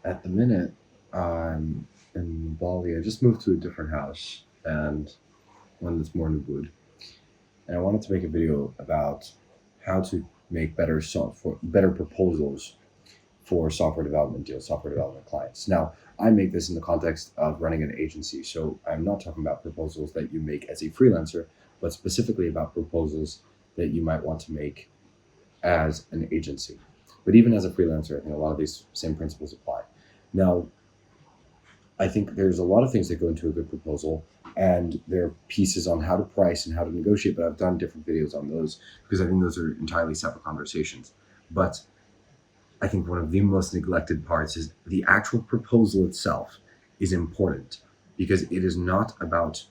At the minute, I'm in Bali. I just moved to a different house and one that's more Ubud. And I wanted to make a video about how to make better proposals for software development deals, software development clients. Now, I make this in the context of running an agency. So I'm not talking about proposals that you make as a freelancer, but specifically about proposals that you might want to make as an agency. But even as a freelancer, I think a lot of these same principles apply. Now, I think there's a lot of things that go into a good proposal, and there are pieces on how to price and how to negotiate. But I've done different videos on those because I think those are entirely separate conversations. But I think one of the most neglected parts is the actual proposal itself is important because it is not about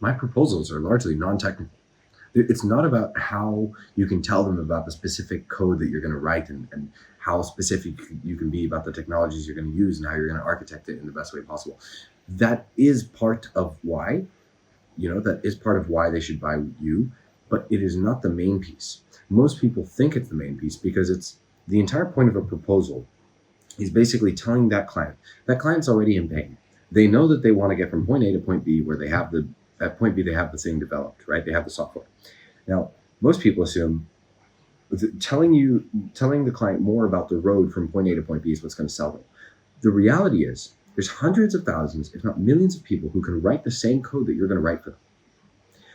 my proposals are largely non-technical. It's not about how you can tell them about the specific code that you're going to write and how specific you can be about the technologies you're going to use and how you're going to architect it in the best way possible. That is part of why, that is part of why they should buy you, but it is not the main piece. Most people think it's the main piece because it's the entire point of a proposal is basically telling that client's already in pain. They know that they want to get from point A to point B where they have at point B, they have the thing developed, right? They have the software. Now, most people assume telling the client more about the road from point A to point B is what's going to sell them. The reality is there's hundreds of thousands, if not millions of people who can write the same code that you're going to write for them.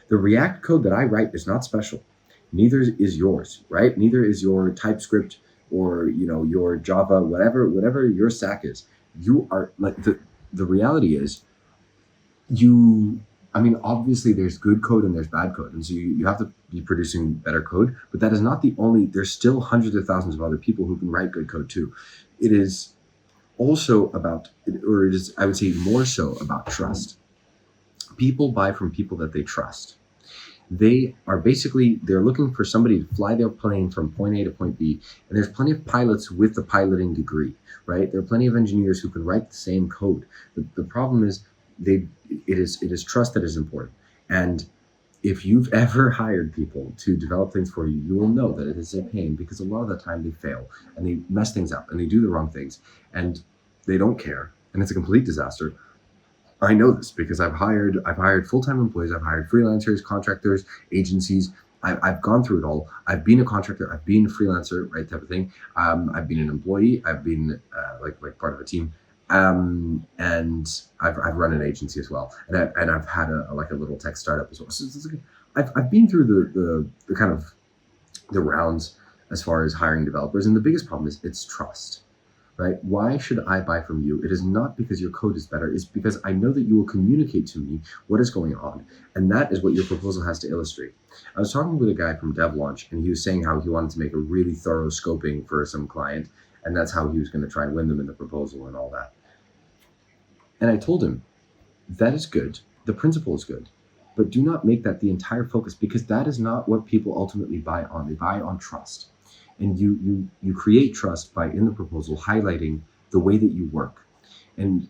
The React code that I write is not special. Neither is yours, right? Neither is your TypeScript or your Java, whatever your stack is. You are like the reality is you I mean, obviously there's good code and there's bad code. And so you have to be producing better code, but that is not the only, there's still hundreds of thousands of other people who can write good code too. It is also about, or it is, I would say more so about trust. People buy from people that they trust. They're looking for somebody to fly their plane from point A to point B. And there's plenty of pilots with the piloting degree, right? There are plenty of engineers who can write the same code. The problem is it is trust that is important. And if you've ever hired people to develop things for you, you will know that it is a pain because a lot of the time they fail and they mess things up and they do the wrong things and they don't care and it's a complete disaster. I know this because I've hired full-time employees, I've hired freelancers, contractors, agencies. I've gone through it all. I've been a contractor, I've been a freelancer, right, type of thing. I've been an employee, I've been like part of a team, and I've run an agency as well, and I've had a little tech startup as well. So I've been through the kind of the rounds as far as hiring developers, and the biggest problem is it's trust. Right? Why should I buy from you? It is not because your code is better. It's because I know that you will communicate to me what is going on. And that is what your proposal has to illustrate. I was talking with a guy from DevLaunch, and he was saying how he wanted to make a really thorough scoping for some client. And that's how he was going to try and win them in the proposal and all that. And I told him, that is good. The principle is good. But do not make that the entire focus because that is not what people ultimately buy on. They buy on trust. And you create trust by in the proposal highlighting the way that you work. And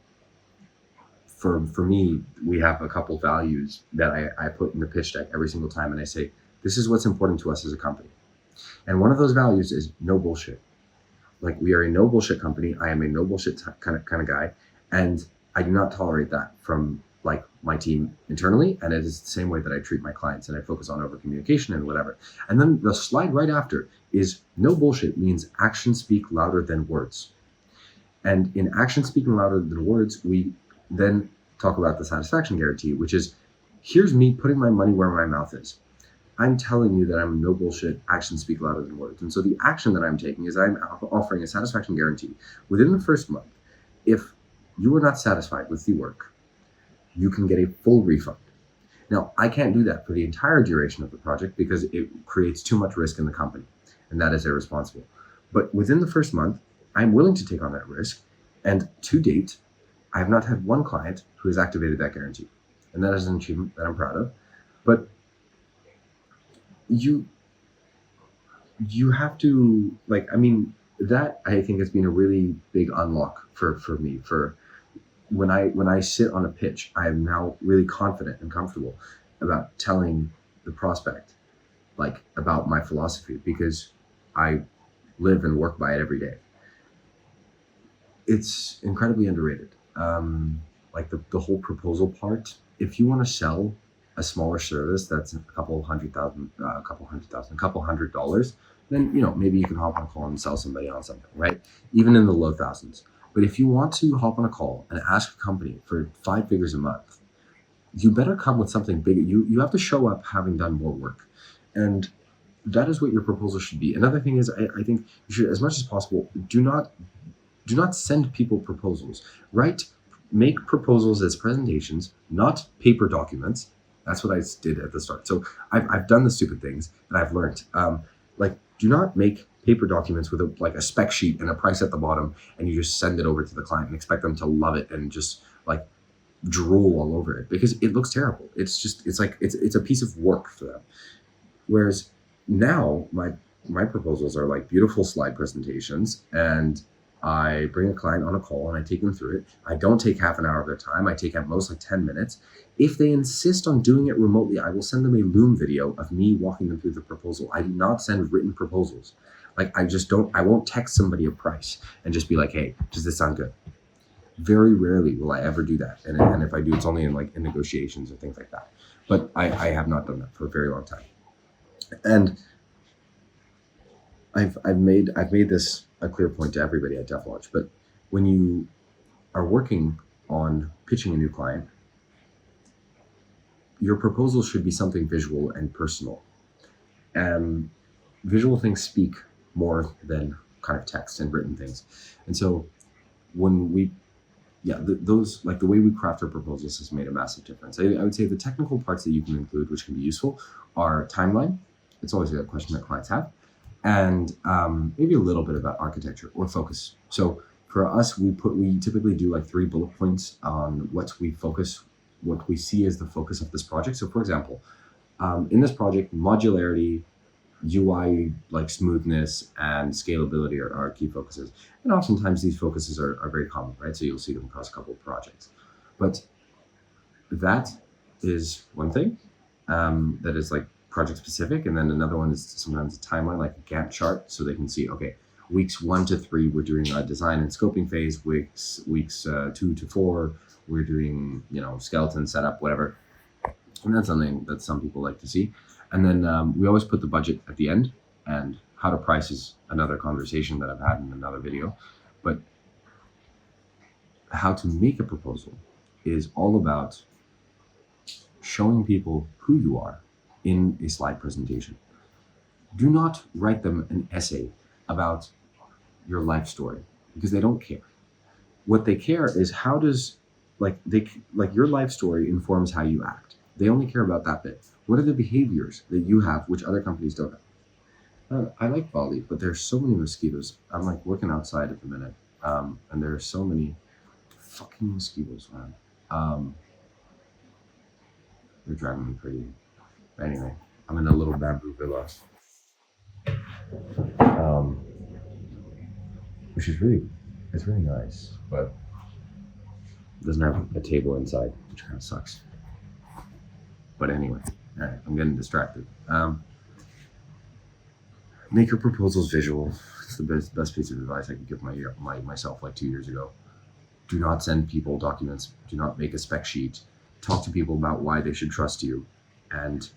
for me, we have a couple values that I put in the pitch deck every single time, and I say this is what's important to us as a company. And one of those values is no bullshit. Like we are a no bullshit company. I am a no bullshit kind of guy, and I do not tolerate that from like my team internally, and it is the same way that I treat my clients, and I focus on over communication and whatever. And then the slide right after is no bullshit means actions speak louder than words. And in actions speaking louder than words, we then talk about the satisfaction guarantee, which is here's me putting my money where my mouth is. I'm telling you that I'm no bullshit, actions speak louder than words. And so the action that I'm taking is I'm offering a satisfaction guarantee. Within the first month, if you are not satisfied with the work, you can get a full refund. Now, I can't do that for the entire duration of the project because it creates too much risk in the company, and that is irresponsible. But within the first month, I'm willing to take on that risk. And to date, I have not had one client who has activated that guarantee. And that is an achievement that I'm proud of. But you have to that I think has been a really big unlock for me. For when I sit on a pitch, I am now really confident and comfortable about telling the prospect like about my philosophy because I live and work by it every day. it's incredibly underrated. Like the whole proposal part. If you want to sell a smaller service that's a couple hundred dollars, then maybe you can hop on a call and sell somebody on something, right? Even in the low thousands. But if you want to hop on a call and ask a company for 5 figures a month, you better come with something bigger. You have to show up having done more work, and that is what your proposal should be. Another thing is, I think you should, as much as possible, do not send people proposals. Make proposals as presentations, not paper documents. That's what I did at the start. So I've done the stupid things that I've learned. Like, do not make paper documents with a spec sheet and a price at the bottom, and you just send it over to the client and expect them to love it and just like drool all over it, because it looks terrible. It's a piece of work for them. Whereas now my proposals are like beautiful slide presentations, and I bring a client on a call and I take them through it. I don't take half an hour of their time. I take at most like 10 minutes. If they insist on doing it remotely, I will send them a Loom video of me walking them through the proposal. I do not send written proposals. Like, I won't text somebody a price and just be like, hey, does this sound good? Very rarely will I ever do that. And if I do, it's only in negotiations or things like that. But I have not done that for a very long time. And I've made this a clear point to everybody at DevLaunch. But when you are working on pitching a new client, your proposal should be something visual and personal. And visual things speak more than kind of text and written things. And so when we, the way we craft our proposals has made a massive difference. I would say the technical parts that you can include, which can be useful, are timeline. It's always a question that clients have. And maybe a little bit about architecture or focus. So for us, we typically do like 3 bullet points on what we see as the focus of this project. So for example, in this project, modularity, UI smoothness, and scalability are key focuses. And oftentimes these focuses are very common, right? So you'll see them across a couple of projects. But that is one thing that is project specific. And then another one is sometimes a timeline, like a Gantt chart, so they can see, okay, weeks 1 to 3, we're doing a design and scoping phase. Weeks 2 to 4, we're doing, skeleton setup, whatever. And that's something that some people like to see. And then we always put the budget at the end, and how to price is another conversation that I've had in another video. But how to make a proposal is all about showing people who you are in a slide presentation. Do not write them an essay about your life story, because they don't care. What they care is how does your life story informs how you act. They only care about that bit. What are the behaviors that you have which other companies don't have? I like Bali, but there's so many mosquitoes. I'm working outside at the minute, and there are so many fucking mosquitoes, man. They're driving me crazy. But anyway, I'm in a little bamboo villa, which is really nice, but it doesn't have a table inside, which kind of sucks. But anyway, all right, I'm getting distracted. Make your proposals visual. It's the best piece of advice I could give myself 2 years ago. Do not send people documents. Do not make a spec sheet. Talk to people about why they should trust you and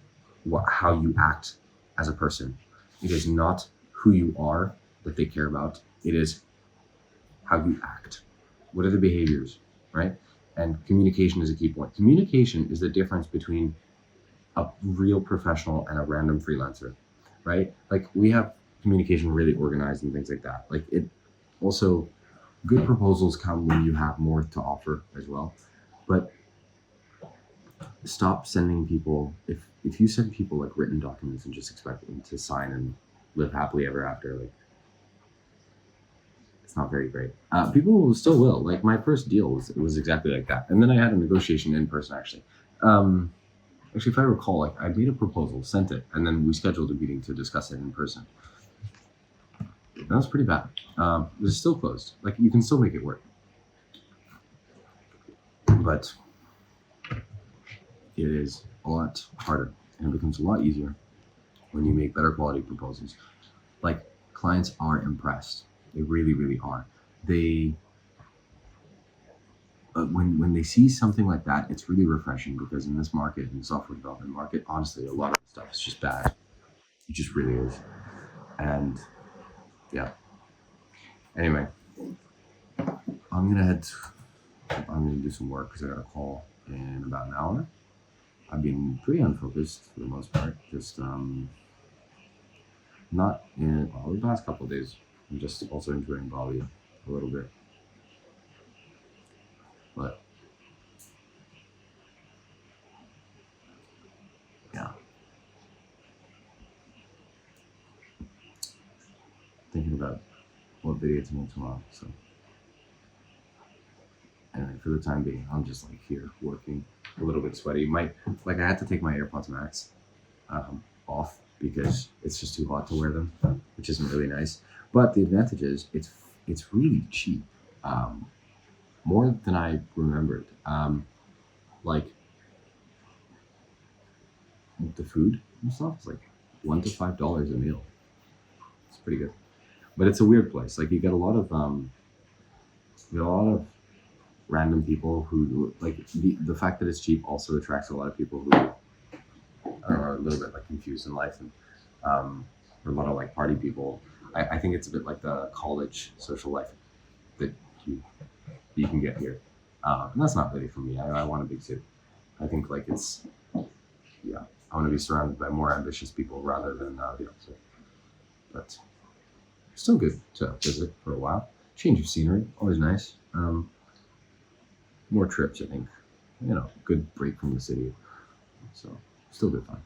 how you act as a person. It is not who you are that they care about. It is how you act. What are the behaviors, right? And communication is a key point. Communication is the difference between a real professional and a random freelancer, right? We have communication really organized and things like that. It also, good proposals come when you have more to offer as well. But stop sending people, if you send people written documents and just expect them to sign and live happily ever after, it's not very great. People still will. My first deal was exactly like that. And then I had a negotiation in person, actually. If I recall, I made a proposal, sent it, and then we scheduled a meeting to discuss it in person. That was pretty bad. It was still closed. You can still make it work. But it is a lot harder, and it becomes a lot easier when you make better quality proposals. Clients are impressed. They really, really are. They when they see something like that, it's really refreshing because in this market, in the software development market, honestly, a lot of the stuff is just bad. It just really is. And yeah. Anyway, I'm gonna head. I'm gonna do some work because I got a call in about an hour. I've been pretty unfocused for the most part. Just not in the past couple of days. I'm just also enjoying Bali a little bit, but yeah, thinking about what video to make tomorrow. So anyway, for the time being, I'm just like here working, a little bit sweaty. Like I had to take my AirPods Max off because it's just too hot to wear them, which isn't really nice. But the advantage is it's really cheap, more than I remembered. Like the food and stuff is like $1 to $5 a meal. It's pretty good, but it's a weird place. Like you get a lot of random people who like the fact that it's cheap also attracts a lot of people who are a little bit like confused in life and or a lot of like party people. I think it's a bit like the college social life that you you can get here. And that's not really for me. I want a big city. I think like it's yeah. I want to be surrounded by more ambitious people rather than the opposite. But still good to visit for a while. Change of scenery, always nice. More trips, I think. Good break from the city. So still good fun.